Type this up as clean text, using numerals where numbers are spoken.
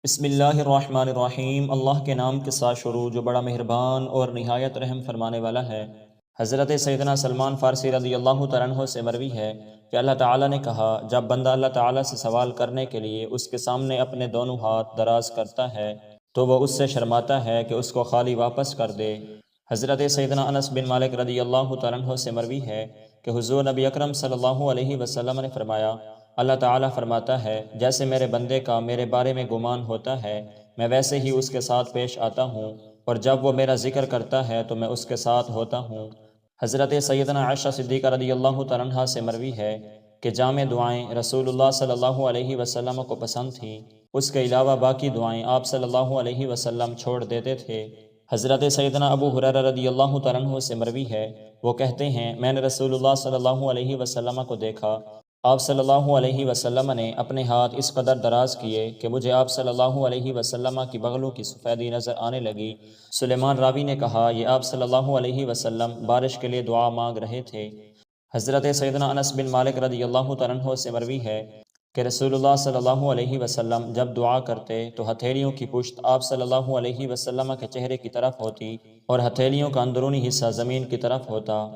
بسم اللہ الرحمن الرحیم۔ اللہ کے نام کے ساتھ شروع جو بڑا مہربان اور نہایت رحم فرمانے والا ہے۔ حضرت سیدنا سلمان فارسی رضی اللہ تعالیٰ عنہ سے مروی ہے کہ اللہ تعالیٰ نے کہا، جب بندہ اللہ تعالیٰ سے سوال کرنے کے لیے اس کے سامنے اپنے دونوں ہاتھ دراز کرتا ہے تو وہ اس سے شرماتا ہے کہ اس کو خالی واپس کر دے۔ حضرت سیدنا انس بن مالک رضی اللہ تعالیٰ عنہ سے مروی ہے کہ حضور نبی اکرم صلی اللہ علیہ وسلم نے فرمایا، اللہ تعالیٰ فرماتا ہے، جیسے میرے بندے کا میرے بارے میں گمان ہوتا ہے میں ویسے ہی اس کے ساتھ پیش آتا ہوں، اور جب وہ میرا ذکر کرتا ہے تو میں اس کے ساتھ ہوتا ہوں۔ حضرت سیدنا عائشہ صدیقہ رضی اللہ تعالیٰ عنہا سے مروی ہے کہ جامع دعائیں رسول اللہ صلی اللہ علیہ وسلم کو پسند تھیں، اس کے علاوہ باقی دعائیں آپ صلی اللہ علیہ وسلم چھوڑ دیتے تھے۔ حضرت سیدنا ابو ہریرہ رضی اللہ تعالیٰ عنہ سے مروی ہے، وہ کہتے ہیں، میں نے رسول اللہ صلی اللہ علیہ وسلم کو دیکھا، آپ صلی اللہ علیہ وسلم نے اپنے ہاتھ اس قدر دراز کیے کہ مجھے آپ صلی اللہ علیہ وسلم کی بغلوں کی سفیدی نظر آنے لگی۔ سلیمان راوی نے کہا، یہ آپ صلی اللہ علیہ وسلم بارش کے لیے دعا مانگ رہے تھے۔ حضرت سیدنا انس بن مالک رضی اللہ تعالیٰ عنہ سے مروی ہے کہ رسول اللہ صلی اللہ علیہ وسلم جب دعا کرتے تو ہتھیلیوں کی پشت آپ صلی اللہ علیہ وسلم کے چہرے کی طرف ہوتی اور ہتھیلیوں کا اندرونی حصہ زمین کی طرف ہوتا۔